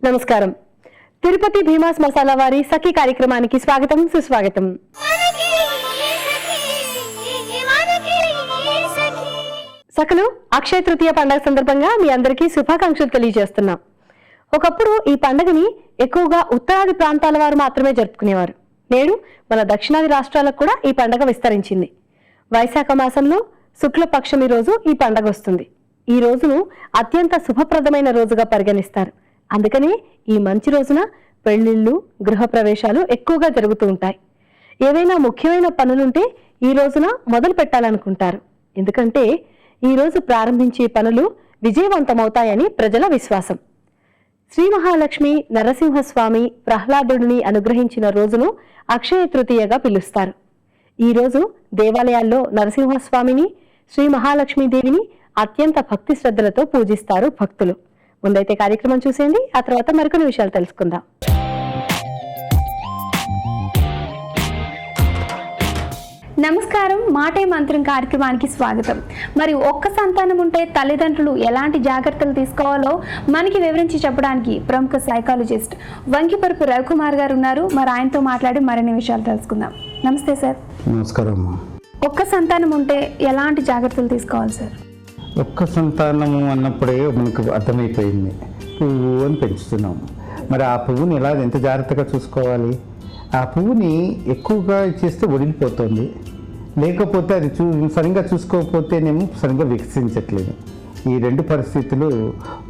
నమస్కారం. తిరుపతి భీమాస్ మసాలా వారి సఖీ కార్యక్రమానికి స్వాగతం, సుస్వాగతం. సఖలు, అక్షయ తృతీయ పండుగ సందర్భంగా మీ అందరికీ శుభాకాంక్షలు తెలియజేస్తున్నాం. ఒకప్పుడు ఈ పండుగని ఎక్కువగా ఉత్తరాది ప్రాంతాల వారు మాత్రమే జరుపుకునేవారు. నేడు మన దక్షిణాది రాష్ట్రాలకు కూడా ఈ పండుగ విస్తరించింది. వైశాఖ మాసంలో శుక్లపక్షమి రోజు ఈ పండుగ వస్తుంది. ఈ రోజును అత్యంత శుభప్రదమైన రోజుగా పరిగణిస్తారు. అందుకనే ఈ మంచి రోజున పెళ్లిళ్ళు, గృహప్రవేశాలు ఎక్కువగా జరుగుతూ ఉంటాయి. ఏవైనా ముఖ్యమైన పనులుంటే ఈ రోజున మొదలు పెట్టాలనుకుంటారు. ఎందుకంటే ఈ రోజు ప్రారంభించే పనులు విజయవంతమవుతాయని ప్రజల విశ్వాసం. శ్రీ మహాలక్ష్మి నరసింహస్వామి ప్రహ్లాదుడిని అనుగ్రహించిన రోజును అక్షయ తృతీయగా పిలుస్తారు. ఈ రోజు దేవాలయాల్లో నరసింహస్వామిని, శ్రీ మహాలక్ష్మీదేవిని అత్యంత భక్తి శ్రద్ధలతో పూజిస్తారు భక్తులు. ముందైతే కార్యక్రమం చూసేయండి, ఆ తర్వాత మరికొన్ని విషయాలు తెలుసుకుందాం. నమస్కారం. మాటే మంత్రం కార్యక్రమానికి స్వాగతం. మరి ఒక్క సంతానం ఉంటే తల్లిదండ్రులు ఎలాంటి జాగ్రత్తలు తీసుకోవాలో మనకి వివరించి చెప్పడానికి ప్రముఖ సైకాలజిస్ట్ వంకిపరుపు రవికుమార్ గారు ఉన్నారు. మరి ఆయనతో మాట్లాడి మరిన్ని విషయాలు తెలుసుకుందాం. నమస్తే సార్. నమస్కారం. ఒక్క సంతానం ఉంటే ఎలాంటి జాగ్రత్తలు తీసుకోవాలి సార్? ఒక్క సంతానము అన్నప్పుడే మనకు అర్థమైపోయింది, పువ్వు అని పెంచుతున్నాము. మరి ఆ పువ్వుని ఎంత జాగ్రత్తగా చూసుకోవాలి? ఆ పువ్వుని ఎక్కువగా చేస్తే ఒడిలిపోతుంది, లేకపోతే అది సరిగ్గా చూసుకోకపోతేనేమో సరిగ్గా వికసించట్లేదు. ఈ రెండు పరిస్థితులు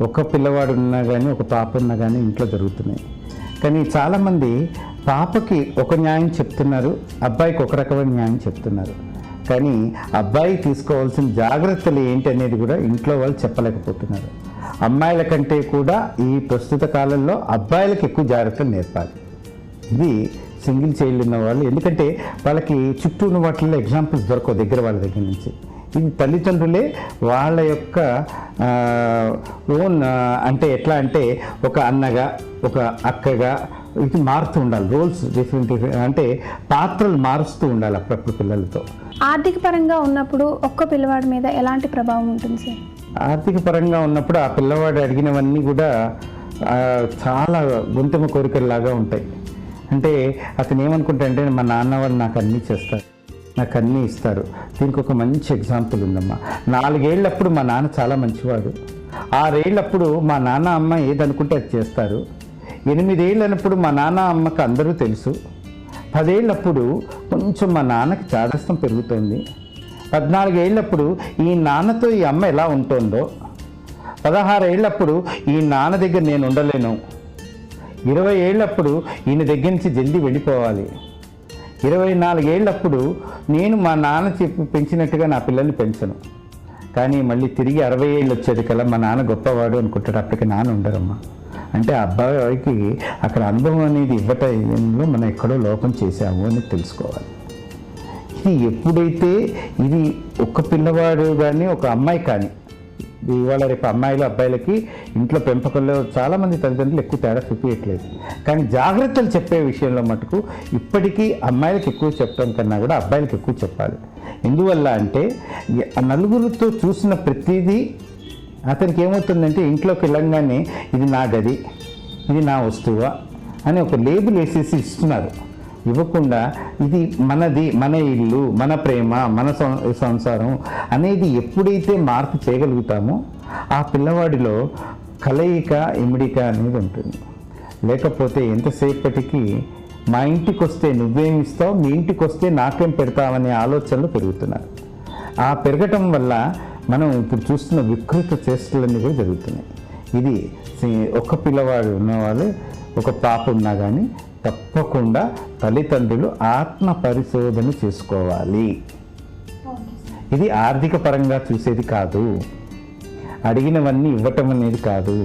ఒక పిల్లవాడు ఉన్నా కానీ, ఒక పాప ఉన్నా కానీ ఇంట్లో జరుగుతున్నాయి. కానీ చాలామంది పాపకి ఒక న్యాయం చెప్తున్నారు, అబ్బాయికి ఒక రకమైన న్యాయం చెప్తున్నారు. కానీ అబ్బాయి తీసుకోవాల్సిన జాగ్రత్తలు ఏంటి అనేది కూడా ఇంట్లో వాళ్ళు చెప్పలేకపోతున్నారు. అమ్మాయిల కంటే కూడా ఈ ప్రస్తుత కాలంలో అబ్బాయిలకు ఎక్కువ జాగ్రత్తలు నేర్పాలి. ఇది సింగిల్ చైల్డ్ ఉన్న వాళ్ళు, ఎందుకంటే వాళ్ళకి చుట్టూ ఉన్న వాటిల్లో ఎగ్జాంపుల్స్ దొరకవు దగ్గర వాళ్ళ దగ్గర నుంచి. ఇది తల్లిదండ్రులే వాళ్ళ యొక్క ఓన్ అంటే ఎట్లా అంటే ఒక అన్నగా, ఒక అక్కగా ఇది మారుతూ ఉండాలి. రోల్స్ డిఫరెంట్ అంటే పాత్రలు మారుస్తూ ఉండాలి అప్పుడప్పుడు పిల్లలతో. ఆర్థిక పరంగా ఉన్నప్పుడు ఒక్క పిల్లవాడి మీద ఎలాంటి ప్రభావం ఉంటుంది సార్? ఆర్థిక పరంగా ఉన్నప్పుడు ఆ పిల్లవాడు అడిగినవన్నీ కూడా చాలా గొంతెమ్మ కోరికల్లాగా ఉంటాయి. అంటే అతను ఏమనుకుంటాడంటే, మా నాన్న వాళ్ళు నాకు అన్నీ చేస్తారు, నాకు అన్నీ ఇస్తారు. దీనికి ఒక మంచి ఎగ్జాంపుల్ ఉందమ్మా. 4 ఏళ్ళప్పుడు మా నాన్న చాలా మంచివాడు. 6 ఏళ్ళప్పుడు మా నాన్న అమ్మ ఏదనుకుంటే అది చేస్తారు. 8 ఏళ్ళప్పుడు మా నాన్న అమ్మకి అందరూ తెలుసు. 10 ఏళ్ళప్పుడు కొంచెం మా నాన్నకి చాదస్తం పెరుగుతోంది. 14 ఏళ్ళప్పుడు ఈ నాన్నతో ఈ అమ్మ ఎలా ఉంటుందో. 16 ఏళ్ళప్పుడు ఈ నాన్న దగ్గర నేను ఉండలేను. 20 ఏళ్ళప్పుడు ఈయన దగ్గర నుంచి జల్దీ వెళ్ళిపోవాలి. 24 ఏళ్ళప్పుడు నేను మా నాన్న చెప్పి పెంచినట్టుగా నా పిల్లల్ని పెంచను. కానీ మళ్ళీ తిరిగి 60 ఏళ్ళు వచ్చేది కల్లా మా నాన్న గొప్పవాడు అనుకుంటాడు. అప్పటికి నాన్న ఉండరమ్మా. అంటే అబ్బాయికి అక్కడ అనుభవం అనేది ఇవ్వటంలో మనం ఎక్కడో లోపం చేశాము అని తెలుసుకోవాలి. ఇది ఎప్పుడైతే ఇది ఒక పిల్లవాడు కానీ ఒక అమ్మాయి కానీ, ఇవాళ రేపు అమ్మాయిలు అబ్బాయిలకి ఇంట్లో పెంపకంలో చాలామంది తల్లిదండ్రులు ఎక్కువ తేడా చూపించట్లేదు. కానీ జాగ్రత్తలు చెప్పే విషయంలో మటుకు ఇప్పటికీ అమ్మాయిలకు ఎక్కువ చెప్పడం కన్నా కూడా అబ్బాయిలకు ఎక్కువ చెప్పాలి. ఎందువల్ల అంటే నలుగురితో చూసిన ప్రతిదీ అతనికి ఏమవుతుందంటే ఇంట్లోకి వెళ్ళంగానే ఇది నా గది, ఇది నా వస్తువా అని ఒక లేబుల్ వేసేసి ఇస్తున్నారు. ఇవ్వకుండా ఇది మనది, మన ఇల్లు, మన ప్రేమ, మన సంసారం అనేది ఎప్పుడైతే మార్పు చేయగలుగుతామో ఆ పిల్లవాడిలో కలయిక, ఇమిడిక అనేది ఉంటుంది. లేకపోతే ఎంతసేపటికి మా ఇంటికి వస్తే నువ్వేమిస్తావు, మీ ఇంటికి వస్తే నాకేం పెడతావనే ఆలోచనలు పెరుగుతున్నారు. ఆ పెరగటం వల్ల మనం ఇప్పుడు చూస్తున్న వికృత చేష్టలన్నీ కూడా జరుగుతున్నాయి. ఇది ఒక పిల్లవాడు ఉన్నవాళ్ళు, ఒక పాప ఉన్నా కానీ తప్పకుండా తల్లిదండ్రులు ఆత్మ పరిశోధన చేసుకోవాలి. ఇది ఆర్థిక పరంగా చూసేది కాదు, అడిగినవన్నీ ఇవ్వటం అనేది కాదు.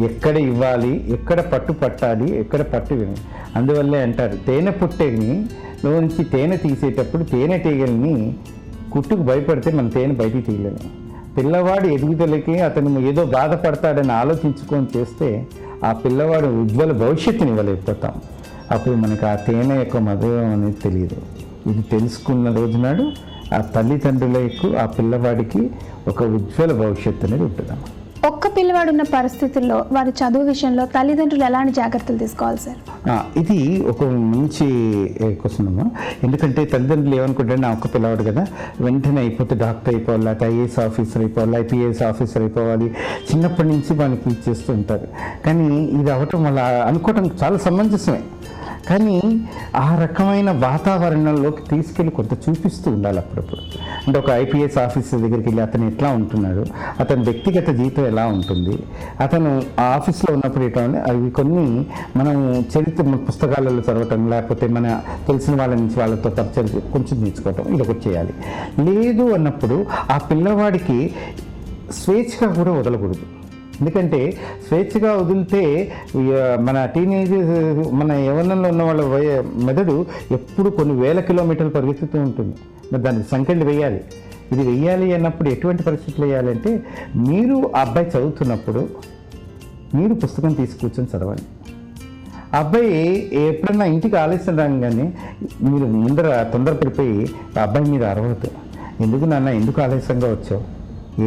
ఎక్కడ ఇవ్వాలి, ఎక్కడ పట్టు పట్టాలి, ఎక్కడ పట్టు వినాలి. అందువల్లే అంటారు, తేనె పుట్టెని లోంచి తేనె తీసేటప్పుడు తేనెటీగల్ని కుట్టుకు భయపడితే మన తేనె బయటికి తీయలేము. పిల్లవాడు ఎదుగుదలకి అతను ఏదో బాధపడతాడని ఆలోచించుకొని చేస్తే ఆ పిల్లవాడు ఉజ్వల భవిష్యత్తుని ఇవ్వలేకపోతాం. అప్పుడు మనకు ఆ తేనె యొక్క మధురం అనేది తెలియదు. ఇది తెలుసుకున్న రోజునాడు ఆ తల్లిదండ్రులకు ఆ పిల్లవాడికి ఒక ఉజ్వల భవిష్యత్తు అనేది ఉంటుందమ్మా. ఒక్క పిల్లవాడు ఉన్న పరిస్థితుల్లో వారి చదువు విషయంలో తల్లిదండ్రులు ఎలాంటి జాగ్రత్తలు తీసుకోవాలి సార్? ఇది ఒక మంచి క్వశ్చన్ అమ్మా. ఎందుకంటే తల్లిదండ్రులు ఏమనుకుంటారు, నా ఒక్క పిల్లవాడు కదా, వెంటనే అయిపోతే డాక్టర్ అయిపోవాలి, లేకపోతే ఐఏఎస్ ఆఫీసర్ అయిపోవాలి, ఐపీఎస్ ఆఫీసర్ అయిపోవాలి, చిన్నప్పటి నుంచి వాళ్ళకి ఇచ్చేస్తూ ఉంటారు. కానీ ఇది అవటం వల్ల అనుకోవటం చాలా సమంజసమే. కానీ ఆ రకమైన వాతావరణంలోకి తీసుకెళ్ళి కొంత చూపిస్తూ ఉండాలి అప్పుడప్పుడు. అంటే ఒక ఐపీఎస్ ఆఫీసర్ దగ్గరికి వెళ్ళి అతను ఎట్లా ఉంటున్నాడు, అతని వ్యక్తిగత జీవితం ఎలా ఉంటుంది, అతను ఆ ఆఫీస్లో ఉన్నప్పుడు ఎట్లా ఉంది, అవి కొన్ని మనం చరిత్ర పుస్తకాలలో చదవటం, లేకపోతే మన తెలిసిన వాళ్ళ నుంచి వాళ్ళతో పరిచయం కొంచెం నేర్చుకోవటం, ఇది ఒకటి చేయాలి. లేదు అన్నప్పుడు ఆ పిల్లవాడికి స్వేచ్ఛగా కూడా వదలకూడదు. ఎందుకంటే స్వేచ్ఛగా వదిలితే మన టీనేజ్, మన యవ్వనంలో ఉన్న వాళ్ళ మెదడు ఎప్పుడు కొన్ని వేల కిలోమీటర్లు పరిగెత్తుతూ ఉంటుంది. మరి దానికి సంఖ్యలు వేయాలి. ఇది వెయ్యాలి అన్నప్పుడు ఎటువంటి పరిస్థితులు వేయాలంటే, మీరు ఆ అబ్బాయి చదువుతున్నప్పుడు మీరు పుస్తకం తీసి కూర్చొని చదవండి. ఆ అబ్బాయి ఎప్పుడన్నా ఇంటికి ఆలస్యం రాగానే మీరు ముందర తొందరపడిపోయి ఆ అబ్బాయి మీద అరవద్దు. ఎందుకు నాన్న, ఎందుకు ఆలస్యంగా వచ్చావు,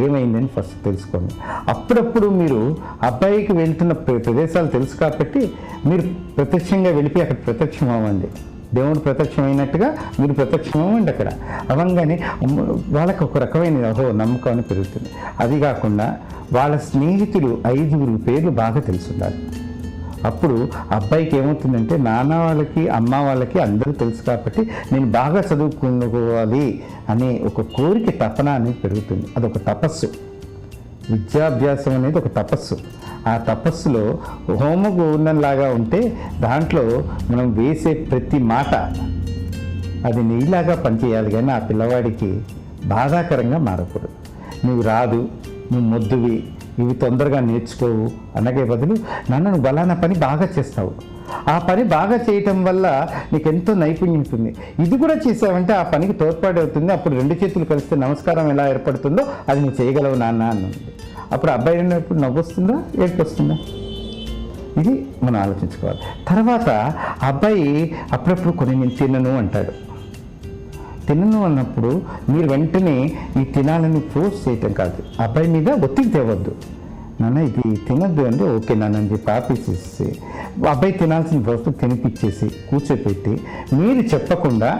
ఏమైందని ఫస్ట్ తెలుసుకోండి. అప్పుడప్పుడు మీరు అబ్బాయికి వెళ్తున్న ప్రదేశాలు తెలుసు కాబట్టి మీరు ప్రత్యక్షంగా వెళ్ళిపోయి అక్కడ ప్రత్యక్షం అవ్వండి. దేవుడు ప్రత్యక్షం అయినట్టుగా మీరు ప్రత్యక్షం అవ్వండి. అక్కడ అవ్వగానే వాళ్ళకి ఒక రకమైన నమ్మకం అని పెరుగుతుంది. అది కాకుండా వాళ్ళ స్నేహితులు 5 పేర్లు బాగా తెలుసుండాలి. అప్పుడు అబ్బాయికి ఏమవుతుందంటే, నాన్న వాళ్ళకి అమ్మ వాళ్ళకి అందరూ తెలుసు కాబట్టి నేను బాగా చదువుకోవాలి అనే ఒక కోరిక, తపన అనేది పెరుగుతుంది. అదొక తపస్సు. విద్యాభ్యాసం అనేది ఒక తపస్సు. ఆ తపస్సులో హోమగుండంలాగా ఉంటే దాంట్లో మనం వేసే ప్రతి మాట అది నీలాగా పనిచేయాలి. కానీ ఆ పిల్లవాడికి బాధాకరంగా మారకూడదు. నువ్వు రాదు, నువ్వు మొద్దువి, ఇవి తొందరగా నేర్చుకోవు అనగే బదులు, నాన్న నువ్వు బలానా పని బాగా చేస్తావు, ఆ పని బాగా చేయటం వల్ల నీకు ఎంతో నైపుణ్యం ఉంటుంది, ఇది కూడా చేసావంటే ఆ పనికి తోడ్పాటు అవుతుంది, అప్పుడు 2 చేతులు కలిస్తే నమస్కారం ఎలా ఏర్పడుతుందో అది నువ్వు చేయగలవు నాన్న అన్నది. అప్పుడు అబ్బాయి ఉన్నప్పుడు నవ్వు వస్తుందా, ఏడుపు వస్తుందా, ఇది మనం ఆలోచించుకోవాలి. తర్వాత అబ్బాయి అప్పుడప్పుడు కొన్ని నేను తినను అంటాడు. తినను అన్నప్పుడు మీరు వెంటనే ఈ తినాలని ఫోర్స్ చేయటం కాదు, అబ్బాయి మీద ఒత్తిడి తేవద్దు. నాన్న ఇది తినద్దు అంటే ఓకే నాన్న అని చెప్పి ఆపేసేసి అబ్బాయి తినాల్సిన వస్తువు తినిపించేసి కూర్చోపెట్టి మీరు చెప్పకుండా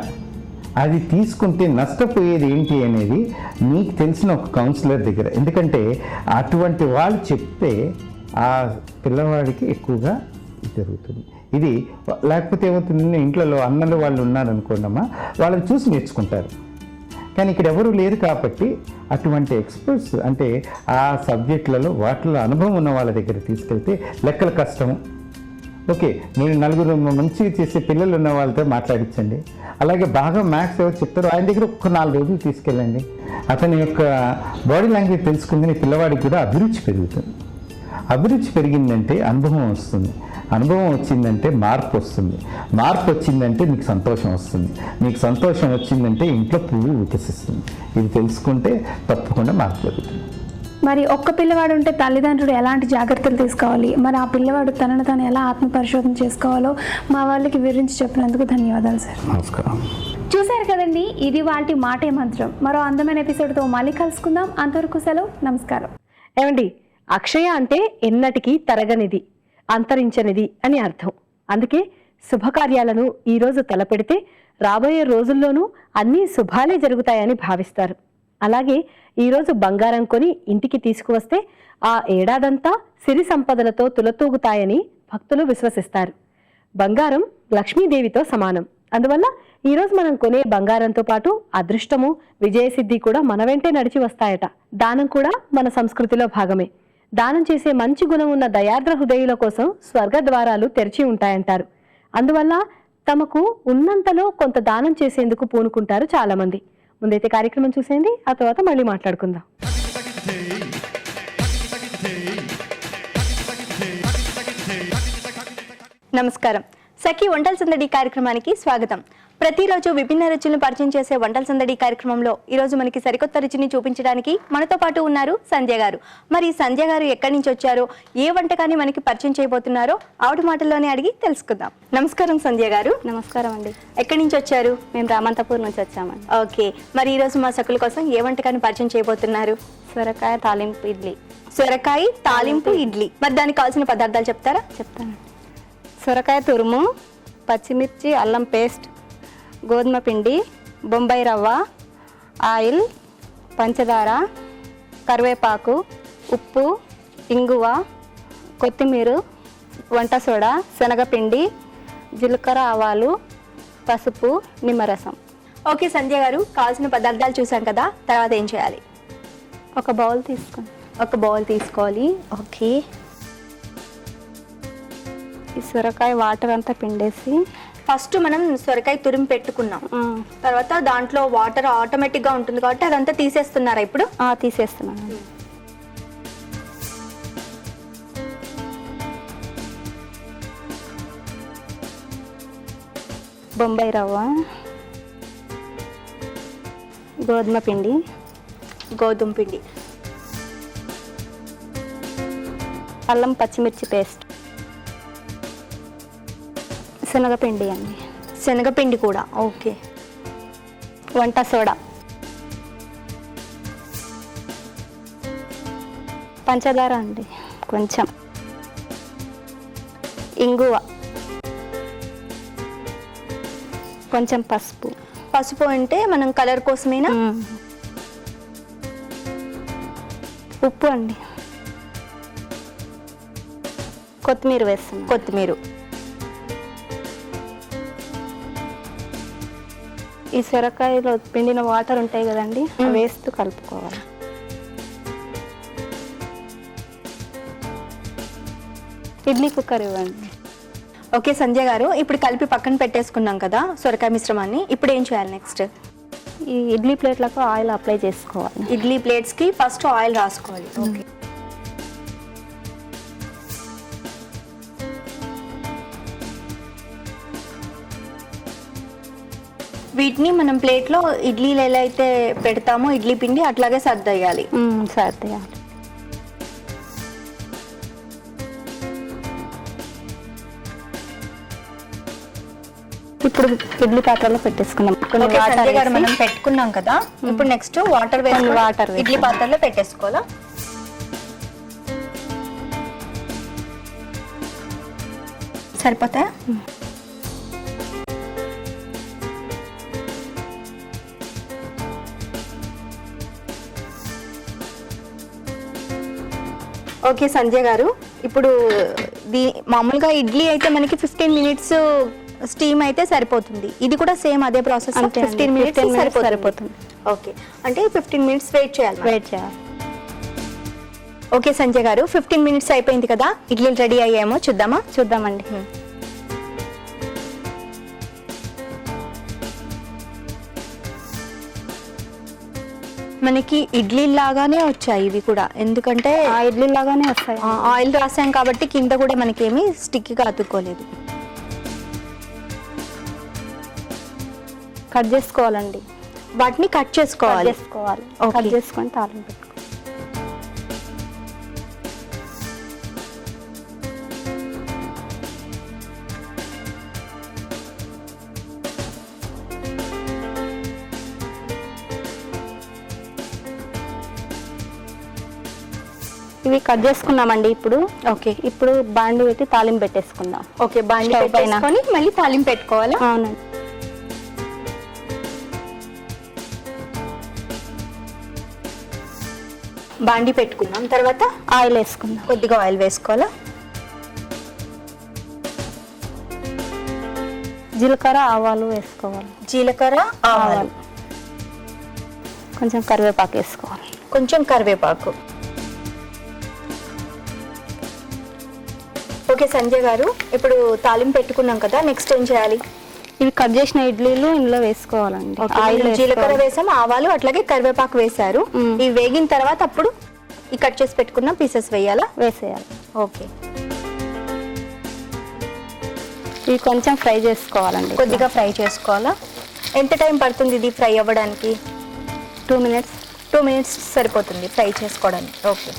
అది తీసుకుంటే నష్టపోయేది ఏంటి అనేది మీకు తెలిసిన ఒక కౌన్సిలర్ దగ్గర. ఎందుకంటే అటువంటి వాళ్ళు చెప్తే ఆ పిల్లవాడికి ఎక్కువగా జరుగుతుంది. ఇది లేకపోతే ఏమవుతుంది, ఇంట్లో అన్నలు వాళ్ళు ఉన్నారనుకోండమ్మా, వాళ్ళని చూసి నేర్చుకుంటారు. కానీ ఇక్కడ ఎవరు లేరు కాబట్టి అటువంటి ఎక్స్పర్ట్స్, అంటే ఆ సబ్జెక్టులలో వాటిలో అనుభవం ఉన్న వాళ్ళ దగ్గర తీసుకెళ్తే లెక్కల కష్టము. ఓకే, మీరు 4 మంచిగా చేసే పిల్లలు ఉన్న వాళ్ళతో మాట్లాడించండి. అలాగే బాగా మ్యాథ్స్ ఎవరు చెప్తారో ఆయన దగ్గర ఒక 4 రోజులు తీసుకెళ్ళండి. అతని యొక్క బాడీ లాంగ్వేజ్ తెలుసుకుందని పిల్లవాడికి కూడా అభిరుచి పెరుగుతుంది. అభిరుచి పెరిగిందంటే అనుభవం వస్తుంది, అనుభవం వచ్చిందంటే మార్పు వస్తుంది, మార్పు వచ్చిందంటే మీకు సంతోషం వస్తుంది, మీకు సంతోషం వచ్చిందంటే ఇంట్లో పువ్వు వికసిస్తుంది. ఇది తెలుసుకుంటే తప్పకుండా మార్పు జరుగుతుంది. మరి ఒక్క పిల్లవాడు ఉంటే తల్లిదండ్రులు ఎలాంటి జాగ్రత్తలు తీసుకోవాలి, మరి ఆ పిల్లవాడు తనను తాను ఎలా ఆత్మ పరిశోధన చేసుకోవాలో మా వాళ్ళకి వివరించి చెప్పినందుకు ధన్యవాదాలు సార్. నమస్కారం. చూశారు కదండి, ఇది వాటి మాటే మంత్రం. మరో అందమైన ఎపిసోడ్తో మళ్ళీ కలుసుకుందాం. అంతవరకు సెలవు, నమస్కారం. ఏమండి, అక్షయ అంటే ఎన్నటికీ తరగనిది, అంతరించనిది అని అర్థం. అందుకే శుభకార్యాలను ఈరోజు తలపెడితే రాబోయే రోజుల్లోనూ అన్నీ శుభాలే జరుగుతాయని భావిస్తారు. అలాగే ఈరోజు బంగారం కొని ఇంటికి తీసుకువస్తే ఆ ఏడాదంతా సిరి సంపదలతో తులతూగుతాయని భక్తులు విశ్వసిస్తారు. బంగారం లక్ష్మీదేవితో సమానం. అందువల్ల ఈరోజు మనం కొనే బంగారంతో పాటు అదృష్టము, విజయసిద్ధి కూడా మన వెంటే నడిచి వస్తాయట. దానం కూడా మన సంస్కృతిలో భాగమే. దానం చేసే మంచి గుణం ఉన్న దయార్ద్ర హృదయుల కోసం స్వర్గ ద్వారాలు తెరిచి ఉంటాయంటారు. అందువల్ల తమకు ఉన్నంతలో కొంత దానం చేసేందుకు పూనుకుంటారు చాలా మంది. ముందైతే కార్యక్రమం చూసేయండి, ఆ తర్వాత మళ్ళీ మాట్లాడుకుందాం. నమస్కారం. సఖీ వంటల సందడి కార్యక్రమానికి స్వాగతం. ప్రతిరోజు విభిన్న రుచులను పరిచయం చేసే వంటల సందడి కార్యక్రమంలో ఈరోజు మనకి సరికొత్త రుచిని చూపించడానికి మనతో పాటు ఉన్నారు సంధ్య గారు. మరి సంధ్య గారు ఎక్కడి నుంచి వచ్చారో, ఏ వంటకాన్ని మనకి పరిచయం చేయబోతున్నారో ఆవిడ మాటల్లోనే అడిగి తెలుసుకుందాం. నమస్కారం సంధ్య గారు. నమస్కారం అండి. ఎక్కడి నుంచి వచ్చారు? మేము రామంతపూర్ నుంచి వచ్చామండి. ఓకే, మరి ఈరోజు మా సఖుల కోసం ఏ వంటకాన్ని పరిచయం చేయబోతున్నారు? సొరకాయ తాలింపు ఇడ్లీ. సొరకాయ తాలింపు ఇడ్లీ. మరి దానికి కావాల్సిన పదార్థాలు చెప్తారా? చెప్తాను. సొరకాయ తురుము, పచ్చిమిర్చి, అల్లం పేస్ట్, గోధుమ పిండి, బొంబాయి రవ్వ, ఆయిల్, పంచదార, కరివేపాకు, ఉప్పు, ఇంగువ, కొత్తిమీర, వంట సోడా, శనగపిండి, జీలకర్ర, ఆవాలు, పసుపు, నిమ్మరసం. ఓకే సంధ్య గారు, కావాల్సిన పదార్థాలు చూసాం కదా, తర్వాత ఏం చేయాలి? ఒక బౌల్ తీసుకోండి. ఒక బౌల్ తీసుకోవాలి. ఓకే. ఈ సొరకాయ వాటర్ అంతా పిండేసి ఫస్ట్ మనం సొరకాయ తురిమి పెట్టుకున్నాం, తర్వాత దాంట్లో వాటర్ ఆటోమేటిక్ గా ఉంటుంది కాబట్టి అదంతా తీసేస్తున్నారా ఇప్పుడు? తీసేస్తున్నాను. బొంబాయి రవ్వ, గోధుమ పిండి, గోధుమ పిండి, అల్లం పచ్చిమిర్చి పేస్ట్, శనగపిండి అండి, శనగపిండి కూడా. ఓకే. వంట సోడా, పంచదార అండి కొంచెం, ఇంగువ, కొంచెం పసుపు. పసుపు అంటే మనం కలర్ కోసమేనా? ఉప్పు అండి, కొత్తిమీర వేస్తున్నాం. కొత్తిమీర. ఈ సొరకాయలో పిండిన వాటర్ ఉంటాయి కదండి, వేస్తూ కలుపుకోవాలి. ఇడ్లీ కుక్కర్ ఇవ్వండి. ఓకే సంధ్య గారు, ఇప్పుడు కలిపి పక్కన పెట్టేసుకున్నాం కదా సొరకాయ మిశ్రమాన్ని, ఇప్పుడు ఏం చేయాలి నెక్స్ట్? ఈ ఇడ్లీ ప్లేట్లకు ఆయిల్ అప్లై చేసుకోవాలి. ఇడ్లీ ప్లేట్స్ కి ఫస్ట్ ఆయిల్ రాసుకోవాలి. ఓకే. వీటిని మనం ప్లేట్లో ఇడ్లీలు ఎలా అయితే పెడతామో ఇడ్లీ పిండి అట్లాగే సర్దేయాలి. సర్దేయాలి. ఇప్పుడు ఇడ్లీ పాత్రలో పెట్టేసుకున్నాం. కొన్ని ఓకే వాటర్ సంధ్య గారు, వేసి మనం పెట్టుకున్నాం కదా, ఇప్పుడు నెక్స్ట్ వాటర్ వేసి వాటర్ వేసి ఇడ్లీ పాత్రలో పెట్టేసుకోవాలా? సరిపోతాయా? ఓకే సంధ్య గారు, ఇప్పుడు మామూలుగా ఇడ్లీ అయితే మనకి 15 మినిట్స్ స్టీమ్ అయితే సరిపోతుంది. ఇది కూడా సేమ్ అదే ప్రాసెస్, 15 మినిట్స్ సరిపోతుంది. ఓకే, అంటే 15 మినిట్స్ వెయిట్ చేయాలి. ఓకే సంధ్య గారు, 15 మినిట్స్ అయిపోయింది కదా, ఇడ్లీలు రెడీ అయ్యాయేమో చూద్దామా? చూద్దామండి. మనకి ఇడ్లీ లాగానే వచ్చాయి ఇవి కూడా, ఎందుకంటే ఇడ్లీ లాగానే వస్తాయి. ఆయిల్ రాసాం కాబట్టి కింద కూడా మనకేమి స్టిక్గా అతుక్కోలేదు. కట్ చేసుకోవాలండి. వాటిని కట్ చేసుకోవాలి. కట్ చేసుకొని తాళం పెట్టుకోవాలి. ఇవి కట్ చేసుకున్నామండి. ఇప్పుడు ఇప్పుడు బాండి పెట్టి తాలింపు పెట్టేసుకుందాం. ఓకే, బాండి పెట్టేసుకొని మళ్ళీ తాలింపు పెట్టుకోవాలా? అవునండి. బాండి పెట్టుకున్నాం, తర్వాత ఆయిల్ వేసుకుందాం. కొద్దిగా ఆయిల్ వేసుకోవాలా? జీలకర్ర, ఆవాలు వేసుకోవాలి. జీలకర్ర, ఆవాలు, కొంచెం కరివేపాకు వేసుకోవాలి. కొంచెం కరివేపాకు. ఓకే సంజయ్ గారు, ఇప్పుడు తాలింపు పెట్టుకున్నాం కదా, నెక్స్ట్ ఏం చేయాలి? ఇవి కట్ చేసిన ఇడ్లీలు ఇందులో వేసుకోవాలండి. ఆయిల్, జీలకర్ర వేసాము, ఆవాలు అట్లాగే కరివేపాకు వేశారు. ఇవి వేగిన తర్వాత అప్పుడు ఈ కట్ చేసి పెట్టుకున్న పీసెస్ వేయాలా? వేసేయాలి. ఓకే, ఇవి కొంచెం ఫ్రై చేసుకోవాలండి. కొద్దిగా ఫ్రై చేసుకోవాలా? ఎంత టైం పడుతుంది ఇది ఫ్రై అవ్వడానికి? 2 మినిట్స్. 2 మినిట్స్ సరిపోతుంది ఫ్రై చేసుకోవడానికి. ఓకే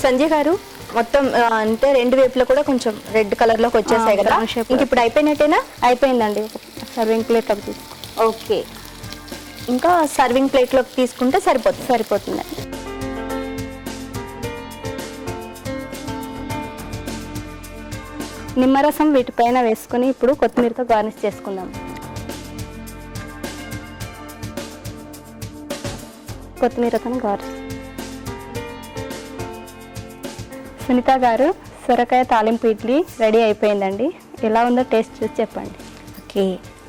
సంజయ్ గారు, మొత్తం అంటే రెండు వైపులో కూడా కొంచెం రెడ్ కలర్ లోకి వచ్చేసాయి కదా, ఇంక ఇప్పుడు అయిపోయినట్టేనా? అయిపోయిందండి. సర్వింగ్ ప్లేట్లోకి తీసుకో. ఓకే, ఇంకా సర్వింగ్ ప్లేట్లోకి తీసుకుంటే సరిపోతుంది. నిమ్మరసం వీటిపైన వేసుకొని ఇప్పుడు కొత్తిమీరతో గార్నిష్ చేసుకుందాం. కొత్తిమీరతో గార్నిష్. సునీత గారు, సొరకాయ తాలింపు ఇడ్లీ రెడీ అయిపోయిందండి. ఎలా ఉందో టేస్ట్ చూసి చెప్పండి. ఓకే,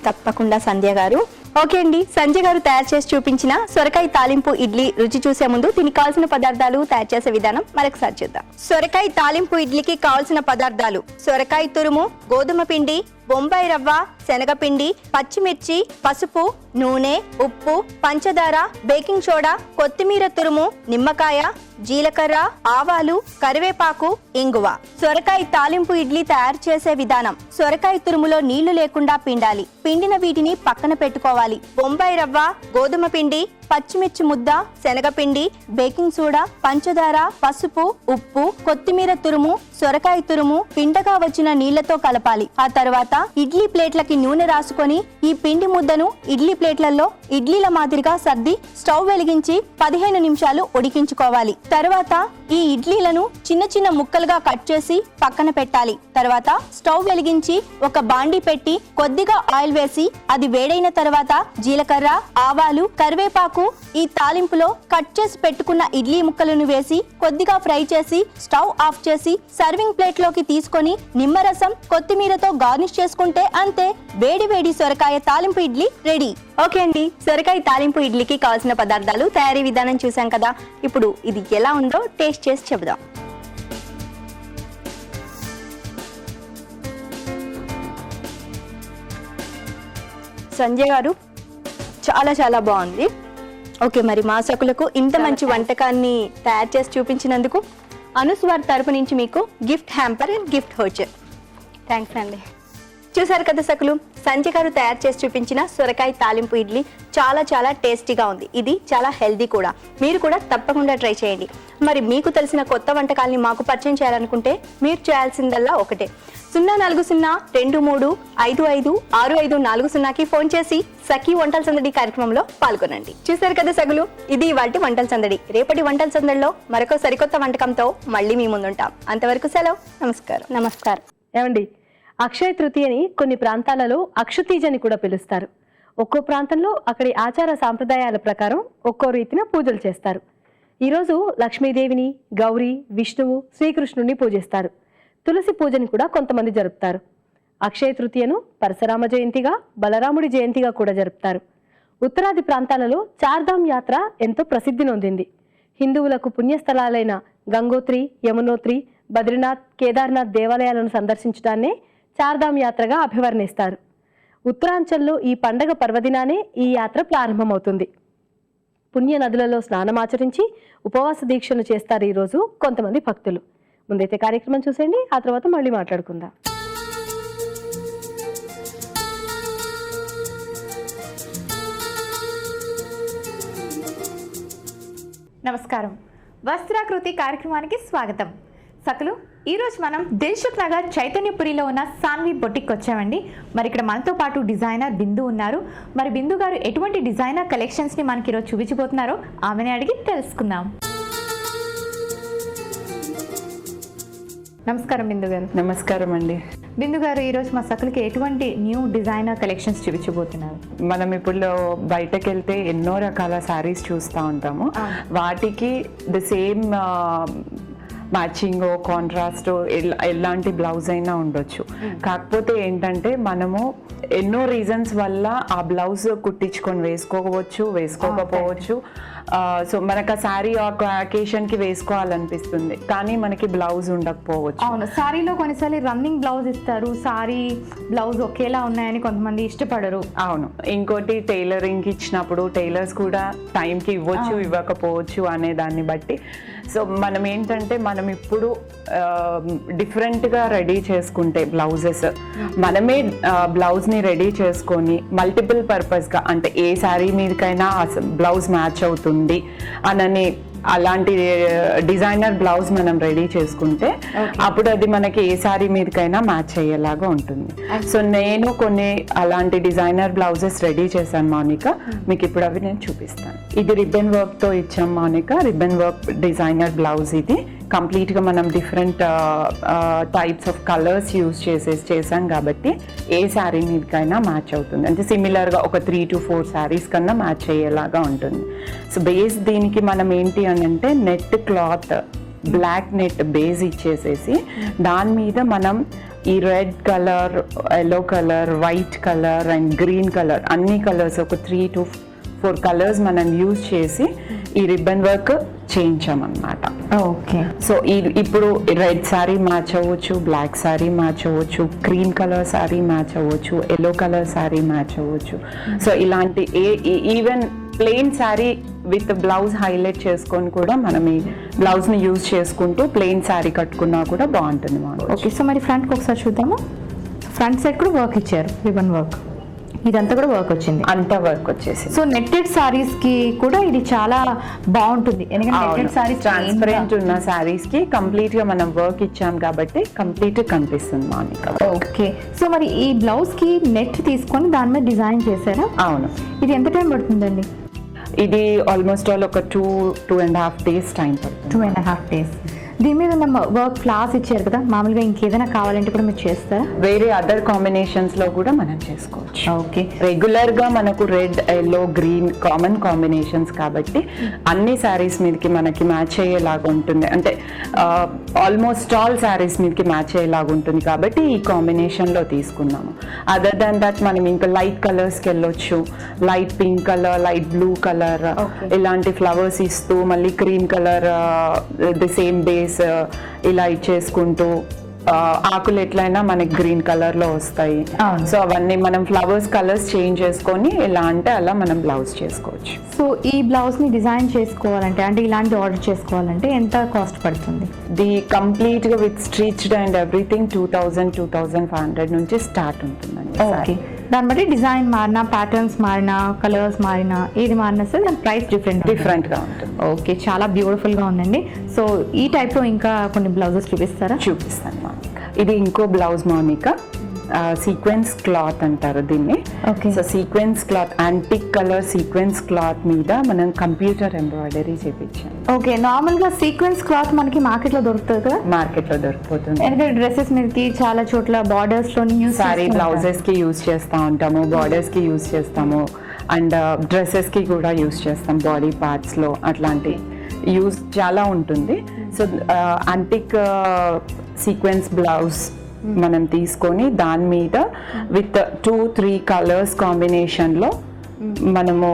తప్పకుండా సంధ్య గారు. ఓకే అండి, సంధ్య గారు తయారు చేసి చూపించిన సొరకాయ తాలింపు ఇడ్లీ రుచి చూసే ముందు దీనికి కావాల్సిన పదార్థాలు, తయారు చేసే విధానం మరొకసారి చూద్దాం. సొరకాయ తాలింపు ఇడ్లీకి కావాల్సిన పదార్థాలు: సొరకాయ తురుము, గోధుమ పిండి, బొంబాయి రవ్వ, శనగపిండి, పచ్చిమిర్చి, పసుపు, నూనె, ఉప్పు, పంచదార, బేకింగ్ సోడా, కొత్తిమీర తురుము, నిమ్మకాయ, జీలకర్ర, ఆవాలు, కరివేపాకు, ఇంగువ. సొరకాయ తాలింపు ఇడ్లీ తయారు చేసే విధానం: సొరకాయ తురుములో నీళ్లు లేకుండా పిండాలి. పిండిన వీటిని పక్కన పెట్టుకోవాలి. బొంబాయి రవ్వ, గోధుమ పిండి, పచ్చిమిర్చి ముద్ద, శనగపిండి, బేకింగ్ సోడా, పంచదార, పసుపు, ఉప్పు, కొత్తిమీర తురుము, సొరకాయ తురుము పిండగా వచ్చిన నీళ్లతో కలపాలి. ఆ తర్వాత ఇడ్లీ ప్లేట్లకి నూనె రాసుకొని ఈ పిండి ముద్దను ఇడ్లీ ప్లేట్లలో ఇడ్లీల మాదిరిగా సర్ది స్టవ్ వెలిగించి 15 నిమిషాలు ఉడికించుకోవాలి. తర్వాత ఈ ఇడ్లీలను చిన్న చిన్న ముక్కలుగా కట్ చేసి పక్కన పెట్టాలి. తర్వాత స్టవ్ వెలిగించి ఒక బాండీ పెట్టి కొద్దిగా ఆయిల్ వేసి అది వేడైన తర్వాత జీలకర్ర, ఆవాలు, కరివేపాకు ఈ తాలింపులో కట్ చేసి పెట్టుకున్న ఇడ్లీ ముక్కలను వేసి కొద్దిగా ఫ్రై చేసి స్టవ్ ఆఫ్ చేసి సర్వింగ్ ప్లేట్ లోకి తీసుకొని నిమ్మరసం, కొత్తిమీరతో గార్నిష్ చేసుకుంటే అంతే, వేడి వేడి సొరకాయ తాలింపు ఇడ్లీ రెడీ. ఓకే అండి, సొరకాయ తాలింపు ఇడ్లీకి కావాల్సిన పదార్థాలు, తయారీ విధానం చూసాం కదా. ఇప్పుడు ఇది ఎలా ఉందో టేస్ట్ చేసి చెబుదాం. సంజయ్ గారు, చాలా చాలా బాగుంది. ఓకే, మరి మా సకులకు ఇంత మంచి వంటకాన్ని తయారు చేసి చూపించినందుకు అనుస్వార్ తరపు నుంచి మీకు gift hamper and gift voucher. Thanks అండి. చూసారు కదా సకులు, సంజయ్ గారు తయారు చేసి చూపించిన సొరకాయ తాలింపు ఇడ్లీ చాలా చాలా టేస్టీగా ఉంది. ఇది చాలా హెల్దీ కూడా. మీరు కూడా తప్పకుండా ట్రై చేయండి. మరి మీకు తెలిసిన కొత్త వంటకాల్ని మాకు పరిచయం చేయాలనుకుంటే మీరు చేయాల్సిందల్లా ఒకటే, 040-22-55-6540కి ఫోన్ చేసి సఖీ వంటల సందడి కార్యక్రమంలో పాల్గొనండి. చూసారు కదా సగులు, ఇది ఇవాల్టి వంటల సందడి. రేపటి వంటల సందడిలో మరొక సరికొత్త వంటకంతో మళ్ళీ మీ ముందుంటాం. అంతవరకు సెలవు, నమస్కారం. నమస్కారం. ఏమండి, అక్షయ తృతీయని కొన్ని ప్రాంతాలలో అక్షుతీజ్ అని కూడా పిలుస్తారు. ఒక్కో ప్రాంతంలో అక్కడి ఆచార సాంప్రదాయాల ప్రకారం ఒక్కో రీతిన పూజలు చేస్తారు. ఈరోజు లక్ష్మీదేవిని, గౌరీ, విష్ణువు, శ్రీకృష్ణుని పూజిస్తారు. తులసి పూజని కూడా కొంతమంది జరుపుతారు. అక్షయ తృతీయను పరశురామ జయంతిగా, బలరాముడి జయంతిగా కూడా జరుపుతారు. ఉత్తరాది ప్రాంతాలలో చార్ధామ్ యాత్ర ఎంతో ప్రసిద్ధి నొందింది. హిందువులకు పుణ్యస్థలాలైన గంగోత్రి, యమునోత్రి, బద్రీనాథ్, కేదార్నాథ్ దేవాలయాలను సందర్శించడాన్నే చార్ధామ్ యాత్రగా అభివర్ణిస్తారు. ఉత్తరాంచల్లో ఈ పండగ పర్వదినానే ఈ యాత్ర ప్రారంభమవుతుంది. పుణ్య నదులలో స్నానమాచరించి ఉపవాస దీక్షను చేస్తారు ఈరోజు కొంతమంది భక్తులు. ముందైతే కార్యక్రమం చూసేయండి, ఆ తర్వాత మళ్ళీ మాట్లాడుకుందాం. నమస్కారం. వస్త్రాకృతి కార్యక్రమానికి స్వాగతం. సకలు, ఈరోజు మనం దిల్సుఖ్ నగర్ చైతన్యపురిలో ఉన్న సాన్వి బొటిక్ వచ్చామండి. మరి ఇక్కడ మనతో పాటు డిజైనర్ బిందు ఉన్నారు. మరి బిందు గారు ఎటువంటి డిజైనర్ కలెక్షన్స్ని మనకి ఈరోజు చూపించబోతున్నారో ఆమెని అడిగి తెలుసుకుందాం. నమస్కారం బిందు గారు. నమస్కారం అండి. బిందు గారు, ఈరోజు మా సకలకి ఎటువంటి న్యూ డిజైనర్ కలెక్షన్స్ చూపించబోతున్నారు? మనం ఇప్పుడు బయటకు వెళ్తే ఎన్నో రకాల శారీస్ చూస్తూ ఉంటాము. వాటికి ద సేమ్ మ్యాచింగ్, కాంట్రాస్ట్ ఎలాంటి బ్లౌజ్ అయినా ఉండొచ్చు. కాకపోతే ఏంటంటే మనము ఎన్నో రీజన్స్ వల్ల ఆ బ్లౌజ్ కుట్టించుకొని వేసుకోవచ్చు, వేసుకోకపోవచ్చు. సో మనకు ఆ శారీ ఒక అకేషన్కి వేసుకోవాలనిపిస్తుంది, కానీ మనకి బ్లౌజ్ ఉండకపోవచ్చు. అవును, సారీలో కొన్నిసార్లు రన్నింగ్ బ్లౌజ్ ఇస్తారు, సారీ బ్లౌజ్ ఒకేలా ఉన్నాయని కొంతమంది ఇష్టపడరు. అవును, ఇంకోటి టైలరింగ్కి ఇచ్చినప్పుడు టైలర్స్ కూడా టైంకి ఇవ్వచ్చు, ఇవ్వకపోవచ్చు అనే దాన్ని బట్టి. సో మనం ఏంటంటే మనం ఇప్పుడు డిఫరెంట్గా రెడీ చేసుకుంటే బ్లౌజెస్, మనమే బ్లౌజ్ని రెడీ చేసుకొని మల్టిపుల్ పర్పస్గా, అంటే ఏ శారీ మీదకైనా బ్లౌజ్ మ్యాచ్ అవుతుంది అనని అలాంటి డిజైనర్ బ్లౌజ్ మనం రెడీ చేసుకుంటే అప్పుడు అది మనకి ఏ శారీ మీదకైనా మ్యాచ్ అయ్యేలాగా ఉంటుంది. సో నేను కొన్ని అలాంటి డిజైనర్ బ్లౌజెస్ రెడీ చేశాను మౌనిక, మీకు ఇప్పుడు అవి నేను చూపిస్తాను. ఇది రిబ్బన్ వర్క్తో ఇచ్చాం Mounika, ribbon work designer blouse. ఇది కంప్లీట్గా మనం different types of colours use చేసాం కాబట్టి ఏ శారీ మీదకైనా మ్యాచ్ అవుతుంది. అంటే సిమిలర్గా ఒక 3 to 4 శారీస్ కన్నా మ్యాచ్ అయ్యేలాగా ఉంటుంది. సో బేస్ దీనికి మనం ఏంటి అని అంటే net cloth, black net base ఇచ్చేసేసి దాని మీద మనం ఈ red colour, yellow colour, white colour and green colour అన్ని కలర్స్ ఒక 3 to 4 కలర్స్ మనం యూజ్ చేసి ఈ రిబ్బన్ వర్క్ చేయించామన్నమాట. ఓకే. సో ఇప్పుడు రెడ్ శారీ మ్యాచ్ అవ్వచ్చు, బ్లాక్ శారీ మ్యాచ్ అవ్వచ్చు, క్రీమ్ కలర్ శారీ మ్యాచ్ అవ్వచ్చు, ఎల్లో కలర్ శారీ మ్యాచ్ అవ్వచ్చు. సో ఇలాంటి even plain sari with blouse highlight చేసుకొని కూడా మనం ఈ బ్లౌజ్ని యూజ్ చేసుకుంటూ ప్లెయిన్ శారీ కట్టుకున్నా కూడా బాగుంటుంది మనకు. ఓకే. సో మరి ఫ్రంట్కి ఒకసారి చూద్దాము. ఫ్రంట్ సైడ్ కూడా వర్క్ ఇచ్చారు, రిబన్ వర్క్, ఇదంతా కూడా వర్క్ వచ్చింది, అంతా వర్క్ వచ్చేసి. సో నెట్టెడ్ సారీస్ కి కూడా ఇది చాలా బాగుంటుంది, ఎందుకంటే నెట్టెడ్ సారీస్ ట్రాన్స్పరెంట్ ఉన్న సారీస్ కి కంప్లీట్ గా మనం వర్క్ ఇచ్చాం కాబట్టి కంప్లీట్ కనిపిస్తుంది మనకి. ఓకే. సో మరి ఈ బ్లౌజ్ కి నెట్ తీసుకొని దాని మీద డిజైన్ చేశారా? అవును. ఇది ఎంత టైం పడుతుందండి? ఇది ఆల్మోస్ట్ ఆల్ ఒక 2.5 days టైం పడుతుంది. 2.5 days. దీని మీద ఉన్న వర్క్ ఫ్లాస్ ఇచ్చారు కదా, మామూలుగా ఇంకేదైనా కావాలంటే కూడా మీరు చేస్తారా? వేరే అదర్ కాంబినేషన్స్ లో కూడా మనం చేసుకోవచ్చు. ఓకే. రెగ్యులర్ గా మనకు red, yellow, green common combinations కాబట్టి అన్ని శారీస్ మీదకి మనకి మ్యాచ్ అయ్యేలాగా ఉంటుంది. అంటే ఆల్మోస్ట్ ఆల్ శారీస్ మీదకి మ్యాచ్ అయ్యేలాగా ఉంటుంది కాబట్టి ఈ కాంబినేషన్ లో తీసుకున్నాము. అదర్ దాన్ దట్ మనం ఇంకా లైట్ కలర్స్కి వెళ్ళొచ్చు. Light pink colour, light blue colour, ఇలాంటి ఫ్లవర్స్ ఇస్తూ మళ్ళీ cream colour the same base ఇలా ఇచ్చేసుకుంటూ ఆకులు ఎట్లయినా మనకి గ్రీన్ కలర్ లో వస్తాయి. సో అవన్నీ మనం ఫ్లవర్స్ కలర్స్ చేంజ్ చేసుకొని ఇలా అంటే అలా మనం బ్లౌజ్ చేసుకోవచ్చు. సో ఈ బ్లౌజ్ ని డిజైన్ చేసుకోవాలంటే, అంటే ఇలాంటి ఆర్డర్ చేసుకోవాలంటే ఎంత కాస్ట్ పడుతుంది? ది కంప్లీట్ గా విత్ స్టిచ్డ్ అండ్ ఎవ్రీథింగ్ 2,000-2,500 నుంచి స్టార్ట్ ఉంటుందండి. ఓకే. దాన్ని బట్టి డిజైన్ మారినా, ప్యాటర్న్స్ మారినా, కలర్స్ మారినా, ఏది మారినా సరే దాని ప్రైస్ డిఫరెంట్ గా ఉంటుంది. ఓకే. చాలా బ్యూటిఫుల్ గా ఉందండి. సో ఈ టైప్ లో ఇంకా కొన్ని బ్లౌజెస్ చూపిస్తారా? చూపిస్తాను. ఇది ఇంకో బ్లౌజ్ మౌనిక, సీక్వెన్స్ క్లాత్ అంటారు దీన్ని. So sequence cloth, antique colour sequence cloth మీద మనం కంప్యూటర్ ఎంబ్రాయిడరీ చేపించాం. ఓకే. నార్మల్ గా సీక్వెన్స్ క్లాత్ మనకి మార్కెట్ లో దొరుకుతుంది కదా? మార్కెట్ లో దొరికిపోతుంది. ఎందుకంటే డ్రెస్సెస్ మీదకి చాలా చోట్ల బార్డర్స్ లో సారీ బ్లౌజెస్ కి యూజ్ చేస్తూ ఉంటాము, బార్డర్స్ కి యూజ్ చేస్తాము అండ్ డ్రెస్సెస్ కి కూడా యూజ్ చేస్తాం, బాడీ పార్ట్స్ లో అట్లాంటి యూజ్ చాలా ఉంటుంది. సో యాంటిక్ సీక్వెన్స్ బ్లౌజ్ మనం తీసుకొని దాని మీద విత్ 2-3 కలర్స్ కాంబినేషన్ లో మనము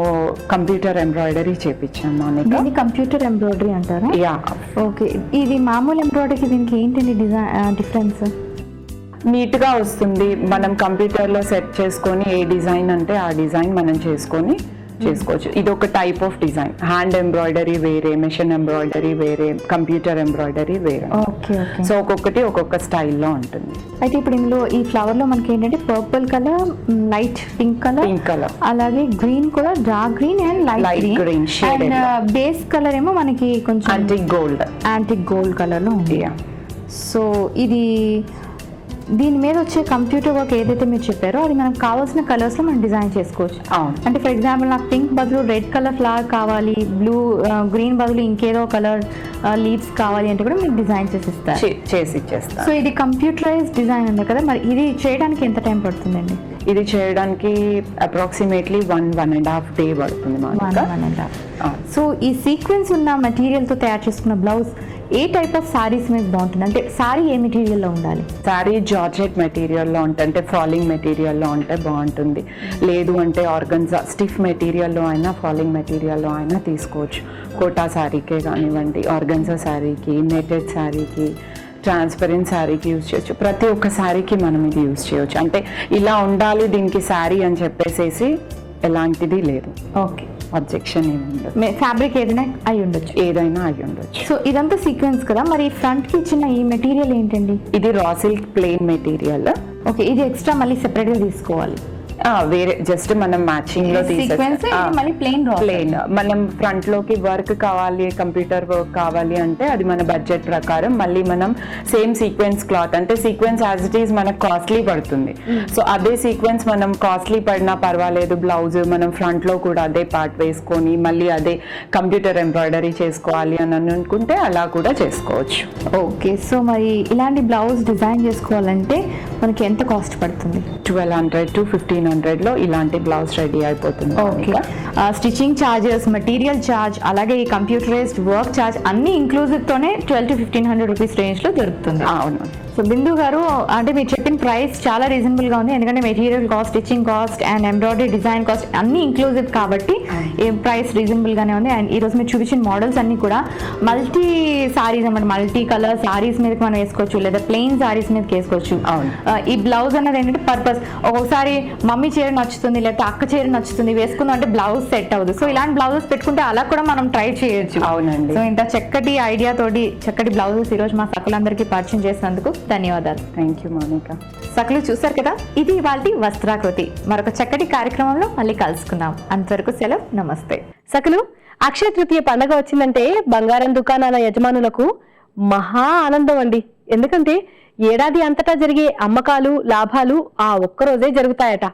కంప్యూటర్ ఎంబ్రాయిడరీ చేపించాము. మనకి కంప్యూటర్ ఎంబ్రాయిడరీ అంటారా? యా. ఓకే. ఇది మామూలు ఎంబ్రాయిడరీకి దీనికి ఏంటండి డిఫరెన్స్? నీట్ గా వస్తుంది. మనం కంప్యూటర్ లో సెట్ చేసుకొని ఏ డిజైన్ అంటే ఆ డిజైన్ మనం చేసుకోవచ్చు. ఇది ఒక type of design. Hand embroidery వేరే, మెషిన్ ఎంబ్రాయిడరీ వేరే, కంప్యూటర్ ఎంబ్రాయిడరీ వేరే. సో ఒక్కొక్కటి ఒక్కొక్క స్టైల్లో ఉంటుంది. అయితే ఇప్పుడు ఇందులో ఈ ఫ్లవర్ లో మనకి ఏంటంటే purple colour, light pink colour, అలాగే గ్రీన్ కూడా, dark green and light green and base colour ఏమో మనకి కొంచెం యాంటిక్ గోల్డ్ కలర్ లో ఉంది. సో ఇది దీని మీద వచ్చే కంప్యూటర్ వర్క్ ఏదైతే మీరు చెప్పారో అది మనకు కావాల్సిన కలర్స్ లో మనం డిజైన్ చేసుకోవచ్చు. అంటే ఫర్ ఎగ్జాంపుల్ నాకు పింక్ బదులు రెడ్ కలర్ ఫ్లవర్ కావాలి, గ్రీన్ బదులు ఇంకేదో కలర్ లీవ్స్ కావాలి అంటే కూడా మీకు డిజైన్ చేసి ఇచ్చేస్తారు. సో ఇది కంప్యూటరైజ్ డిజైన్ ఉంది కదా, మరి ఇది చేయడానికి ఎంత టైం పడుతుందండి? ఇది చేయడానికి అప్రాక్సిమేట్లీ 1.5 day పడుతుంది. 1.5. సో ఈ సీక్వెన్స్ ఉన్న మెటీరియల్ తో తయారు చేసుకున్న blouse A type of saris మీద బాగుంటుంది? అంటే సారీ ఏ మెటీరియల్లో ఉండాలి? సారీ జార్జెట్ మెటీరియల్లో ఉంటే, అంటే ఫాలింగ్ మెటీరియల్లో ఉంటే బాగుంటుంది. లేదు అంటే ఆర్గన్జా స్టిఫ్ మెటీరియల్లో అయినా, ఫాలింగ్ మెటీరియల్లో అయినా తీసుకోవచ్చు. కోటా శారీకే కానివ్వండి, ఆర్గన్జా శారీకి, నెటెడ్ శారీకి, ట్రాన్స్పరెంట్ శారీకి యూజ్ చేయొచ్చు. ప్రతి ఒక్క శారీకి మనం ఇది యూజ్ చేయొచ్చు. అంటే ఇలా ఉండాలి దీనికి శారీ అని చెప్పేసేసి ఎలాంటిది లేదు. ఓకే. అబ్జెక్షన్ ఏముండదు. ఫ్యాబ్రిక్ ఏదైనా అయి ఉండొచ్చు. సో ఇదంతా సీక్వెన్స్ కదా, మరి ఫ్రంట్ కి ఇచ్చిన ఈ మెటీరియల్ ఏంటండి? ఇది raw silk plain material. Okay. ఇది ఎక్స్ట్రా మళ్ళీ సెపరేట్ గా తీసుకోవాలి? వేరే జస్ట్ మనం మ్యాచింగ్ లో సీక్వెన్స్ మళ్ళీ ప్లెయిన్ ప్లెయిన్. మనం ఫ్రంట్ లోకి వర్క్ కావాలి, కంప్యూటర్ వర్క్ కావాలి అంటే అది మన బడ్జెట్ ప్రకారం మళ్ళీ మనం సేమ్ సీక్వెన్స్ క్లాత్ అంటే సీక్వెన్స్ యాజ్ ఇట్ ఈస్ మనకు కాస్ట్లీ పడుతుంది. సో అదే సీక్వెన్స్ మనం కాస్ట్లీ పడినా పర్వాలేదు, బ్లౌజ్ మనం ఫ్రంట్ లో కూడా అదే పార్ట్ వేసుకొని మళ్ళీ అదే కంప్యూటర్ ఎంబ్రాయిడరీ చేసుకోవాలి అని అనుకుంటే అలా కూడా చేసుకోవచ్చు. ఓకే, సో మరి ఇలాంటి బ్లౌజ్ డిజైన్ చేసుకోవాలంటే మనకి ఎంత కాస్ట్ పడుతుంది? 1200 to 1500 లో ఇలాంటి బ్లౌజ్ రెడీ అయిపోతుంది. Okay, stitching charges, material charge, అలాగే ఈ కంప్యూటరైజ్డ్ వర్క్ ఛార్జ్ అన్ని ఇంక్లూజివ్ తోనే 1200 to 1500 రూపీస్ రేంజ్ లో దొరుకుతుంది. అవును. సో బిందు గారు, అంటే మీరు చెప్పిన ప్రైస్ చాలా రీజనబుల్ గా ఉంది, ఎందుకంటే material cost, stitching cost and embroidery design cost అన్ని ఇంక్లూజివ్ కాబట్టి ప్రైస్ రీజనబుల్ గానే ఉంది. అండ్ ఈ రోజు మీరు చూపించిన మోడల్స్ అన్ని కూడా మల్టీ సారీస్ అన్నమాట, మల్టీ కలర్ సారీస్ మీదకి మనం వేసుకోవచ్చు, లేదా ప్లెయిన్ సారీస్ మీదకి వేసుకోవచ్చు. ఈ బ్లౌజ్ అన్నది ఏంటంటే పర్పస్, ఒక్కొక్కసారి మమ్మీ చీర నచ్చుతుంది, లేకపోతే అక్క చీర నచ్చుతుంది, వేసుకుందాం అంటే బ్లౌజ్ సెట్ అవ్వదు. సో ఇలాంటి బ్లౌజెస్ పెట్టుకుంటే అలా కూడా మనం ట్రై చేయొచ్చు. అవునండి. సో ఇంత చక్కటి ఐడియా తోటి చక్కటి బ్లౌజెస్ ఈ రోజు మా సకులందరికీ పరిచయం చేసినందుకు ధన్యవాదాలు. Thank you Monika. సకులు చూసారు కదా, ఇది ఇవాల్టి వస్త్రాకృతి. మరొక చక్కటి కార్యక్రమంలో మళ్ళీ కలుసుకుందాం. అంతవరకు సెలవు, నమస్తే. సకలు అక్షయ తృతీయ పండగ వచ్చిందంటే బంగారం దుకాణాల యజమానులకు మహా ఆనందం అండి. ఎందుకంటే ఏడాది అంతటా జరిగే అమ్మకాలు, లాభాలు ఆ ఒక్కరోజే జరుగుతాయట.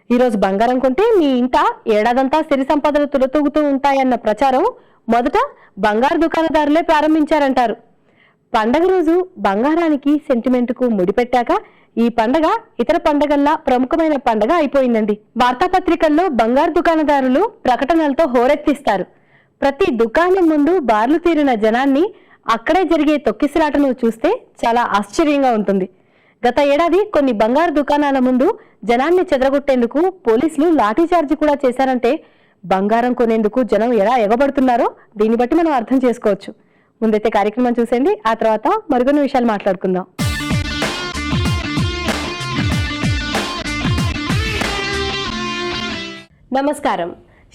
ఈరోజు బంగారం కొంటే మీ ఇంట ఏడాదంతా సిరి సంపదలు తులతూగుతూ ఉంటాయన్న ప్రచారం మొదట బంగారు దుకాణదారులే ప్రారంభించారంటారు. పండగ రోజు బంగారానికి సెంటిమెంట్కు ముడిపెట్టాక ఈ పండగ ఇతర పండగల్లా ప్రముఖమైన పండగ అయిపోయిందండి. వార్తాపత్రికల్లో బంగారు దుకాణదారులు ప్రకటనలతో హోరెత్తిస్తారు. ప్రతి దుకాణం ముందు బార్లు తీరిన జనాన్ని, అక్కడే జరిగే తొక్కిసలాటను చూస్తే చాలా ఆశ్చర్యంగా ఉంటుంది. గత ఏడాది కొన్ని బంగారు దుకాణాల ముందు జనాన్ని చెదరగొట్టేందుకు పోలీసులు లాఠీచార్జి కూడా చేశారంటే బంగారం కొనేందుకు జనం ఎలా ఎగబడుతున్నారో దీన్ని బట్టి మనం అర్థం చేసుకోవచ్చు. ముందైతే కార్యక్రమం చూసేయండి, ఆ తర్వాత మరికొన్ని విషయాలు మాట్లాడుకుందాం. నమస్కారం,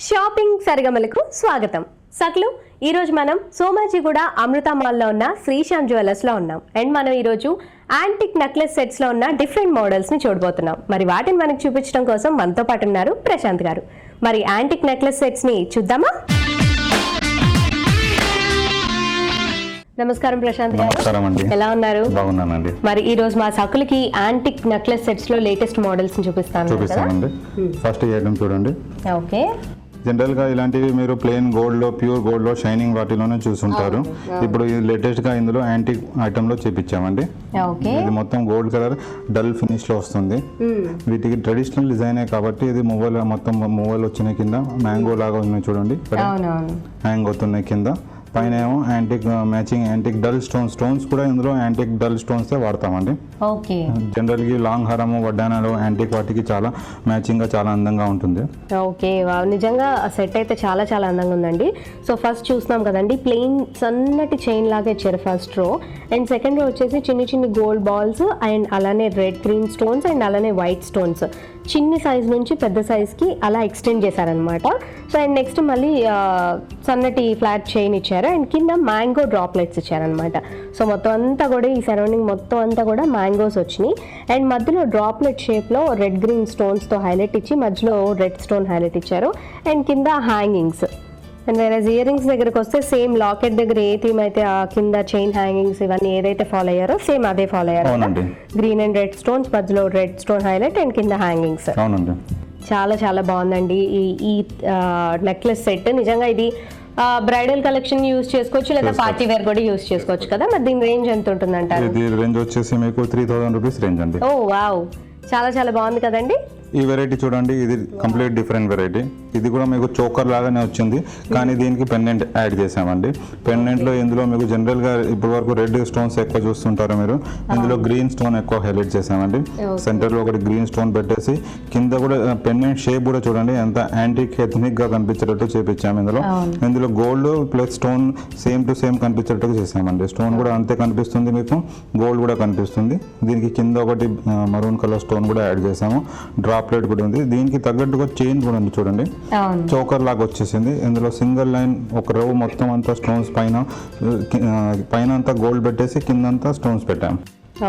షాపింగ్ సరిగమలకు స్వాగతం. సక్లు, ఈరోజు మనం సోమాజిగూడ అమృత మాల్లో ఉన్న శ్రీశాంత్ జ్యువెలర్స్ లో ఉన్నాం. అండ్ మనం ఈరోజు యాంటిక్ నెక్లెస్ సెట్స్ లో ఉన్న డిఫరెంట్ మోడల్స్ ని చూడబోతున్నాం. మరి వాటిని మనకు చూపించడం కోసం మనతో పాటు ఉన్నారు ప్రశాంత్ గారు. మరి యాంటిక్ నెక్లెస్ సెట్స్ ని చూద్దామా? నమస్కారం ప్రశాంత్ గారు. నమస్కారం అండి. ఎలా ఉన్నారు? బాగున్నానండి. మరి ఈ రోజు మా సకులకి యాంటిక్ నెక్లెస్ సెట్స్ లో లేటెస్ట్ మోడల్స్ చూపిస్తానండి. ఫస్ట్ ఈ ఐటమ్ చూడండి. ఓకే, జనరల్ గా ఇలాంటివి మీరు ప్లెయిన్ గోల్డ్ లో, ప్యూర్ గోల్డ్ లో, షైనింగ్ వాటిలోనే చూసుంటారు. ఇప్పుడు లేటెస్ట్ గా ఇందులో యాంటిక్ ఐటమ్ లో చూపించామండి. ఇది మొత్తం గోల్డ్ కలర్ డల్ ఫినిష్ లో వస్తుంది. వీటికి ట్రెడిషనల్ డిజైనే కాబట్టి ఇది మువ్వలు, మొత్తం మువ్వలు వచ్చినాయి, కింద మ్యాంగో లాగా ఉన్నాయి చూడండి, హ్యాంగ్ అవుతున్నాయి కింద. పైన ఏమో antique matching antique dull stones కూడా ఇందులో యాంటిక్ డల్ స్టోన్స్ వాడతామండి. జనరల్ గా లాంగ్ హారము, వడ్డానాలు, యాంటిక్ వాటికి చాలా మ్యాచింగ్ గా చాలా అందంగా ఉంటుంది. ఓకే, నిజంగా సెట్ అయితే చాలా చాలా అందంగా ఉందండి. సో ఫస్ట్ చూస్తున్నాం కదండి, ప్లెయిన్ సన్నటి చైన్ లాగా ఇచ్చారు first row. And second row వచ్చేసి చిన్ని చిన్ని గోల్డ్ బాల్స్ అండ్ అలానే రెడ్ గ్రీన్ స్టోన్స్ అండ్ అలానే వైట్ స్టోన్స్ చిన్ని సైజ్ నుంచి పెద్ద సైజ్కి అలా ఎక్స్టెండ్ చేశారనమాట. సో అండ్ నెక్స్ట్ మళ్ళీ సన్నటి ఫ్లాట్ చైన్ ఇచ్చారు అండ్ కింద మ్యాంగో డ్రాప్లెట్స్ ఇచ్చారనమాట. సో మొత్తం అంతా కూడా ఈ సరౌండింగ్ మొత్తం అంతా కూడా మ్యాంగోస్ వచ్చినాయి. అండ్ మధ్యలో డ్రాప్లెట్ షేప్లో రెడ్ గ్రీన్ స్టోన్స్తో హైలైట్ ఇచ్చి మధ్యలో రెడ్ స్టోన్ హైలైట్ ఇచ్చారు. అండ్ కింద హ్యాంగింగ్స్. అండ్ వేరే ఇయర్ రింగ్స్ దగ్గరకు వస్తే సేమ్ లాకెట్ దగ్గర ఏ థీమ్ అయితే ఆ కింద చైన్ హ్యాంగింగ్స్ ఇవన్నీ ఏదైతే ఫాలో అయ్యారో సేమ్ అదే ఫాలో అయ్యారు. గ్రీన్ అండ్ రెడ్ స్టోన్స్, మధ్యలో రెడ్ స్టోన్ హైలైట్ అండ్ కింద హ్యాంగింగ్స్. చాలా చాలా బాగుందండి ఈ నెక్లెస్ సెట్. నిజంగా ఇది బ్రైడల్ కలెక్షన్ యూజ్ చేసుకోవచ్చు, లేదా పార్టీ వేర్ కూడా యూజ్ చేసుకోవచ్చు కదా. మరి దీని రేంజ్ ఎంత ఉంటుంది అంటారు? రేంజ్ వచ్చేసి మీకు 3000 రూపీస్ రేంజ్ అండి. ఓ వావ్, చాలా చాలా బాగుంది కదండి. ఈ వెరైటీ చూడండి, ఇది కంప్లీట్ డిఫరెంట్ వెరైటీ. ఇది కూడా మీకు చోకర్ లాగానే వచ్చింది, కానీ దీనికి పెండెంట్ యాడ్ చేసామండి. పెండెంట్ లో ఇందులో మీకు జనరల్ గా ఇప్పటి వరకు రెడ్ స్టోన్స్ ఎక్కువ చూస్తుంటారు మీరు, ఇందులో గ్రీన్ స్టోన్ ఎక్కువ హైలైట్ చేసామండి. సెంటర్ లో ఒకటి గ్రీన్ స్టోన్ పెట్టేసి కింద కూడా పెండెంట్ షేప్ కూడా చూడండి ఎంత యాంటిక్ ఎథనిక్ గా కనిపించేటట్టు చేపించాము. ఇందులో gold plus stone same to same కనిపించేటట్టు చేసామండి. స్టోన్ కూడా అంతే కనిపిస్తుంది మీకు, గోల్డ్ కూడా కనిపిస్తుంది. దీనికి కింద ఒకటి మరూన్ కలర్ స్టోన్ కూడా యాడ్ చేసాము. డ్రాప్లెట్ కూడా ఉంది. దీనికి తగ్గట్టుగా చైన్ కూడా ఉంది చూడండి, చోకర్ లాగా వచ్చేసింది. ఇందులో సింగిల్ లైన్ ఒక రో మొత్తం అంతా స్టోన్స్ పైన అంతా గోల్డ్ పెట్టేసి కిందంతా స్టోన్స్ పెట్టాము.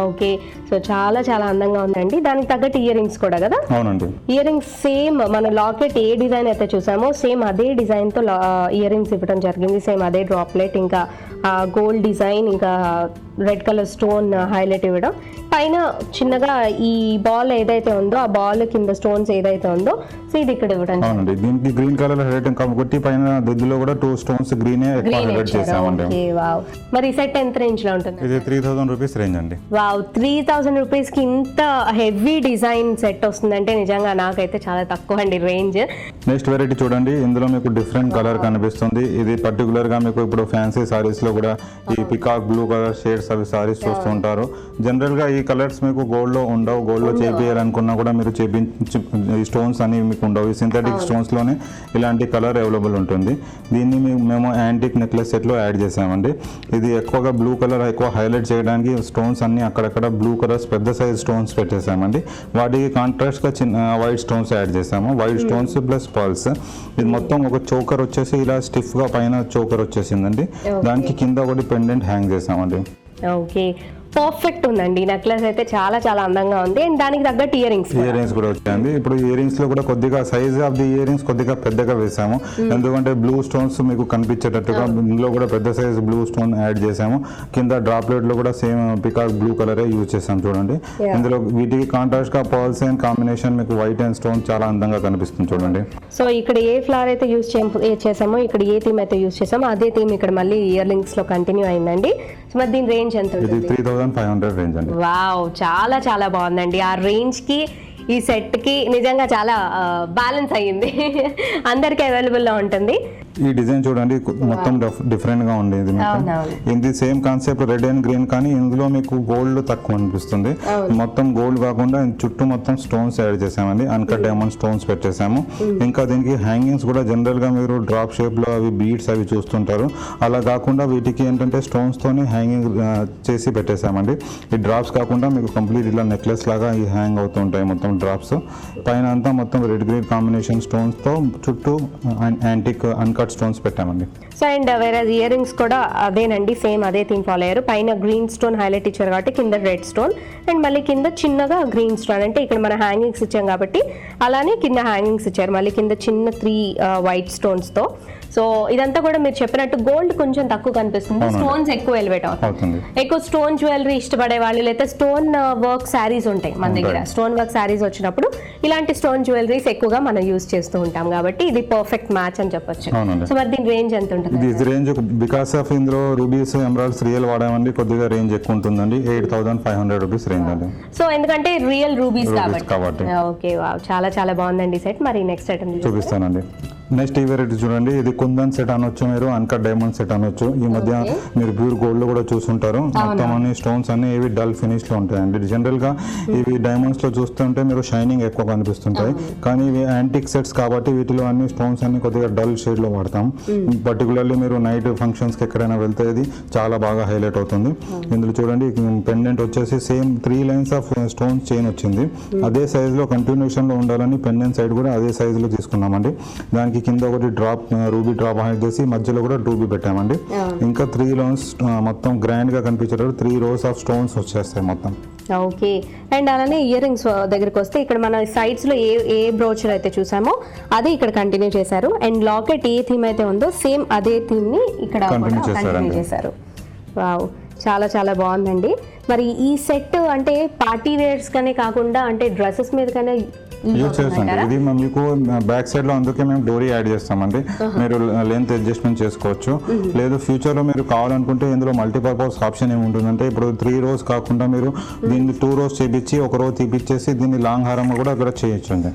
ఓకే, సో చాలా చాలా అందంగా ఉందండి. దానికి తగ్గట్టు ఇయర్ రింగ్స్ కూడా కదా? అవునండి. ఇయర్ రింగ్స్ సేమ్ మన లాకెట్ ఏ డిజైన్ అయితే చూసామో సేమ్ అదే డిజైన్ తో ఇయర్ రింగ్స్ ఇవ్వడం జరిగింది. సేమ్ అదే డ్రాప్లెట్, ఇంకా గోల్డ్ డిజైన్, ఇంకా రెడ్ కలర్ స్టోన్ హైలైట్ ఇవ్వడం. పైన చిన్నగా ఈ బాల్ ఏదైతే ఉందో ఆ బాల్ కింద స్టోన్స్ ఏదైతే ఉందో సో ఇది ఇక్కడ ఇవ్వడం. అవునండి, దీనికి గ్రీన్ కలర్ హైలైట్ కాబట్టి పైన దిద్దులో కూడా 2 స్టోన్స్ గ్రీన్ హైలైట్ చేసామండి. వావ్, మరి ఈ సెట్ ఎంత రేంజ్ లో ఉంటుంది? ఇది 3000 రూపీస్ రేంజ్ అండి. వావ్, 3000 రూపీస్ కి ఇంత హెవీ డిజైన్ సెట్ వస్తుందంటే నిజంగా నాకైతే చాలా తక్కువ అండి రేంజ్. నెక్స్ట్ వెరైటీ చూడండి, ఇందులో మీకు డిఫరెంట్ కలర్ కనిపిస్తుంది. ఇది పర్టికులర్ గా మీకు ఇప్పుడు ఫ్యాన్సీ సారీస్ లో కూడా ఈ పికాక్ బ్లూ కలర్ షేడ్స్ అవి సారీస్ చూస్తూ ఉంటారు. జనరల్ గా ఈ కలర్స్ మీకు గోల్డ్ లో ఉండవు. గోల్డ్ లో చేపియాలనుకున్నా కూడా మీరు ఈ స్టోన్స్ అని మీకు ఉండవు. ఈ సింథటిక్ స్టోన్స్ లోనే ఇలాంటి కలర్ అవైలబుల్ ఉంటుంది. దీన్ని మేము యాంటిక్ నెక్లెస్ సెట్ లో యాడ్ చేసామండి. ఇది ఎక్కువగా బ్లూ కలర్ ఎక్కువ హైలైట్ చేయడానికి స్టోన్స్ అన్ని అక్కడక్కడ బ్లూ కలర్స్ పెద్ద సైజ్ స్టోన్స్ పెట్టేసామండి. వాటికి కాంట్రాస్ట్ గా చిన్న వైట్ స్టోన్స్ యాడ్ చేసాము. White stones plus pearls. ఇది మొత్తం ఒక చోకర్ వచ్చేసి ఇలా స్టిఫ్ గా పైన చోకర్ వచ్చేసిందండి. దానికి కింద ఒకటి పెండెంట్ హ్యాంగ్ చేసామండి. ఓకే, పర్ఫెక్ట్ ఉందండి. నెక్లెస్ అయితే చాలా చాలా అందంగా ఉంది. అండ్ దానికి తగ్గట్టు ఇయర్ రింగ్స్ కూడా వచ్చాయండి. ఇప్పుడు ఇయర్ రింగ్స్ లో కూడా కొద్దిగా size of the ear rings కొద్దిగా పెద్దగా వేసాము. ఎందుకంటే బ్లూ స్టోన్స్ మీకు కనిపించేటట్టుగా ఇందులో కూడా పెద్ద సైజ్ బ్లూ స్టోన్ యాడ్ చేసాము. కింద డ్రాప్లెట్ లో కూడా సేమ్ పికాక్ బ్లూ కలరే యూజ్ చేసాం చూడండి. ఇందులో వీటికి కాంట్రాస్ట్ గా పర్ల్స్ అండ్ కాంబినేషన్ మీకు వైట్ అండ్ స్టోన్ చాలా అందంగా కనిపిస్తుంది చూడండి. సో ఇక్కడ ఏ ఫ్లవర్ అయితే యూజ్ చేసామో, ఇక్కడ ఏ థీమ్ అయితే యూజ్ చేసామో అదే థీమ్ ఇక్కడ మళ్ళీ ఇయర్ రింగ్స్ లో కంటిన్యూ అయిందండి. సో మరి దీని రేంజ్ ఎంత? ఇది 3500 రేంజ్ అండి. వావ్, చాలా చాలా బాగుందండి. ఆ రేంజ్ కి ఈ సెట్ కి నిజంగా చాలా బ్యాలెన్స్ అయ్యింది. అందరికి అవైలబుల్ లో ఉంటుంది. ఈ డిజైన్ చూడండి మొత్తం డిఫరెంట్ గా ఉండేది. ఇది same concept red and green, కానీ ఇందులో మీకు గోల్డ్ తక్కువ అనిపిస్తుంది. మొత్తం గోల్డ్ కాకుండా చుట్టూ మొత్తం స్టోన్స్ యాడ్ చేసామండి. అన్కట్ డైమండ్ స్టోన్స్ పెట్టేసాము. ఇంకా దీనికి హ్యాంగింగ్స్ కూడా జనరల్ గా మీరు డ్రాప్ షేప్ లో అవి బీడ్స్ అవి చూస్తుంటారు. అలా కాకుండా వీటికి ఏంటంటే స్టోన్స్ తోని హ్యాంగింగ్ చేసి పెట్టేసామండి. ఈ డ్రాప్స్ కాకుండా మీకు కంప్లీట్ ఇలా నెక్లెస్ లాగా ఈ హ్యాంగ్ అవుతూ ఉంటాయి మొత్తం డ్రాప్స్. పైన అంతా మొత్తం రెడ్ గ్రీన్ కాంబినేషన్ స్టోన్స్ తో చుట్టూ యాంటిక్ అన్కట్ స్టోన్స్ పెట్టామండి. సో అండ్ వేరే ఇయర్ రింగ్స్ కూడా అదేనండి, సేమ్ అదే థీమ్ ఫాలో అయ్యారు. పైన గ్రీన్ స్టోన్ హైలైట్ ఇచ్చారు కాబట్టి కింద రెడ్ స్టోన్, అండ్ మళ్ళీ కింద చిన్నగా గ్రీన్ స్టోన్. అంటే ఇక్కడ మన హ్యాంగింగ్స్ ఇచ్చాం కాబట్టి అలానే కింద హ్యాంగింగ్స్ ఇచ్చారు. మళ్ళీ కింద చిన్న 3 వైట్ స్టోన్స్ తో. సో ఇదంతా కూడా మీరు చెప్పినట్టు గోల్డ్ కొంచెం తక్కువ కనిపిస్తుంది, స్టోన్స్ ఎక్కువ ఎలివేట్ అవుతుంది. ఎక్కువ స్టోన్ జ్యువెలరీ ఇష్టపడే వాళ్ళు, లేదా స్టోన్ వర్క్ శారీస్ ఉంటాయి మన దగ్గర. స్టోన్ వర్క్ శారీస్ వచ్చినప్పుడు ఇలాంటి స్టోన్ జ్యువెలరీస్ ఎక్కువగా మనం యూజ్ చేస్తూ ఉంటాం కాబట్టి ఇది పర్ఫెక్ట్ మ్యాచ్ అని చెప్పొచ్చు. సో మరి దీని రేంజ్ ఎంత ఉంటుంది? ఇది రేంజ్ బికాస్ ఆఫ్ ఇందులో రూబీస్ ఎమరాల్డ్స్ రియల్ వాడామండి, కొద్దిగా రేంజ్ ఎక్కువ ఉంటుందండి. 8500 రూపీస్ రేంజ్ అండి. సో ఎందుకంటే రియల్ రూబీస్ కాబట్టి. ఓకే, వావ్, చాలా చాలా బాగుందండి సెట్. మరి నెక్స్ట్ ఐటమ్ చూపిస్తానండి. నెక్స్ట్ ఈ వెరైటీ చూడండి, ఇది కుందన్ సెట్ అనొచ్చు, మీరు అన్కట్ డైమండ్ సెట్ అనొచ్చు. ఈ మధ్య మీరు ప్యూర్ గోల్డ్ లో కూడా చూసుంటారు. మొత్తం అన్ని స్టోన్స్ అన్ని ఇవి డల్ ఫినిష్ లో ఉంటాయండి. జనరల్ గా ఇవి డైమండ్స్ లో చూస్తుంటే మీరు షైనింగ్ ఎక్కువ కనిపిస్తుంటాయి, కానీ ఇవి యాంటిక్ సెట్స్ కాబట్టి వీటిలో అన్ని స్టోన్స్ అన్ని కొద్దిగా డల్ షేడ్ లో వాడతాం. పర్టికులర్లీ మీరు నైట్ ఫంక్షన్స్ కి ఎక్కడైనా వెళ్తే ఇది చాలా బాగా హైలైట్ అవుతుంది. ఇందులో చూడండి పెండెంట్ వచ్చేసి same 3 lines of stones chain వచ్చింది. అదే సైజ్ లో కంటిన్యూషన్ లో ఉండాలని పెండెంట్ సైడ్ కూడా అదే సైజ్ లో తీసుకున్నామండి. దానికి కింద ఒకటి డ్రాప్ రూబీ డ్రాప్ హైడ్ చేసి మధ్యలో కూడా రూబీ పెట్టామండి. ఇంకా 3 లోన్స్ మొత్తం గ్రాండ్ గా కనిపించేటప్పుడు 3 rows ఆఫ్ స్టోన్స్ వచ్చేస్తాయి మొత్తం. ఓకే, అండ్ అలానే ఇయర్ రింగ్స్ దగ్గరికి వస్తే ఇక్కడ మన సైడ్స్ లో ఏ బ్రోచర్ అయితే చూసామో అదే ఇక్కడ కంటిన్యూ చేశారు. అండ్ లాకెట్ ఏ థీమ్ అయితే ఉందో సేమ్ అదే థీమ్ ని ఇక్కడ కంటిన్యూ చేశారు. వావ్, చాలా చాలా బాగుందండి. మరి ఈ సెట్ అంటే పార్టీ వేర్స్ కనే కాకుండా అంటే డ్రెస్సెస్ మీద కనే యూజ్ చేస్తాం. ఇది మీకు బ్యాక్ సైడ్ లో అందుకే మేము డోరీ యాడ్ చేస్తామండి. మీరు లెంత్ అడ్జస్ట్మెంట్ చేసుకోవచ్చు. లేదు ఫ్యూచర్ లో మీరు కావాలనుకుంటే ఇందులో మల్టీపర్పస్ ఆప్షన్ ఏమి ఉంటుందంటే ఇప్పుడు 3 rows కాకుండా మీరు దీన్ని 2 rows చేపించి ఒక రో తీపిచ్చేసి దీన్ని లాంగ్ హారం కూడా అక్కడ చేయొచ్చు అండి.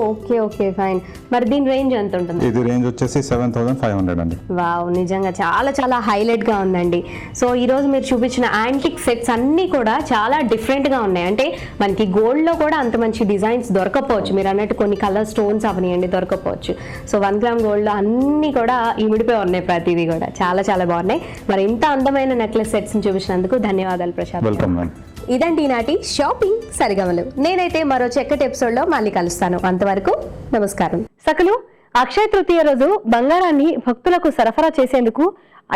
Okay okay fine. మరి దీని రేంజ్ ఎంత ఉంటుంది? ఇది రేంజ్ వచ్చేసి 7500 అండి. వావ్, నిజంగా చాలా చాలా హైలైట్ గా ఉందండి. సో ఈ రోజు మీరు చూపించిన యాంటిక్ సెట్స్ అన్ని కూడా చాలా డిఫరెంట్ గా ఉన్నాయి. అంటే మనకి గోల్డ్ లో కూడా అంత మంచి డిజైన్స్ దొరకపోవచ్చు, మీరు అన్నట్టు కొన్ని కలర్ స్టోన్స్ అవనియండి దొరకపోవచ్చు. సో 1 గ్రామ్ గోల్డ్ లో అన్ని కూడా ఇమిడిపోయి ఉన్నాయి, ప్రతిదీ కూడా చాలా చాలా బాగున్నాయి. మరి ఇంత అందమైన నెక్లెస్ సెట్స్ చూపించినందుకు ధన్యవాదాలు ప్రశాంత్. Welcome ma'am. ఇదండి ఈనాటి షాపింగ్ సరిగమలు. నేనైతే మరో చక్కటి ఎపిసోడ్ లో మళ్ళీ కలుస్తాను. అంతవరకు నమస్కారం. సకలు అక్షయ తృతీయ రోజు బంగారాన్ని భక్తులకు సరఫరా చేసేందుకు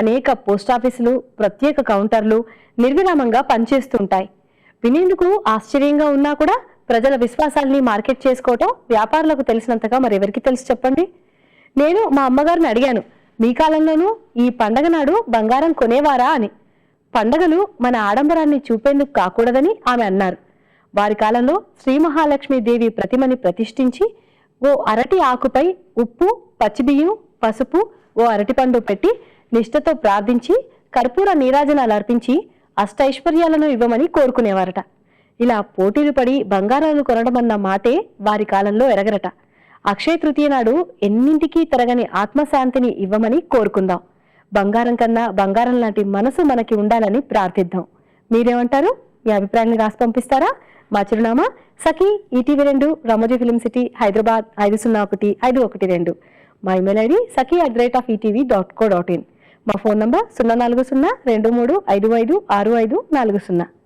అనేక పోస్టాఫీసులు, ప్రత్యేక కౌంటర్లు నిర్విరామంగా పనిచేస్తుంటాయి. వినేందుకు ఆశ్చర్యంగా ఉన్నా కూడా ప్రజల విశ్వాసాల్ని మార్కెట్ చేసుకోవటం వ్యాపారులకు తెలిసినంతగా మరెవరికి తెలుసు చెప్పండి. నేను మా అమ్మగారిని అడిగాను, మీ కాలంలోనూ ఈ పండగ నాడు బంగారం కొనేవారా అని. పండగలు మన ఆడంబరాన్ని చూపేందుకు కాకూడదని ఆమె అన్నారు. వారి కాలంలో శ్రీ మహాలక్ష్మీదేవి ప్రతిమని ప్రతిష్ఠించి ఓ అరటి ఆకుపై ఉప్పు, పచ్చిబియ్యం, పసుపు, ఓ అరటిపండు పెట్టి నిష్ఠతో ప్రార్థించి కర్పూర నీరాజనాలు అర్పించి అష్టైశ్వర్యాలను ఇవ్వమని కోరుకునేవారట. ఇలా పోటీలు పడి బంగారాలు కొనడమన్న మాటే వారి కాలంలో ఎరగరట. అక్షయ తృతీయ నాడు ఎన్నింటికీ తరగని ఆత్మశాంతిని ఇవ్వమని కోరుకుందాం. బంగారం కన్నా బంగారం లాంటి మనసు మనకి ఉండాలని ప్రార్థిద్దాం. మీరేమంటారు? మీ అభిప్రాయాన్ని రాసి పంపిస్తారా? మా చిరునామా Sakhi ETV 2, Ramoji film city, Hyderabad 501512. మా ఇమెయిల్ ఐడి saki@etv.co.in. మా ఫోన్ నంబర్ 04023556540.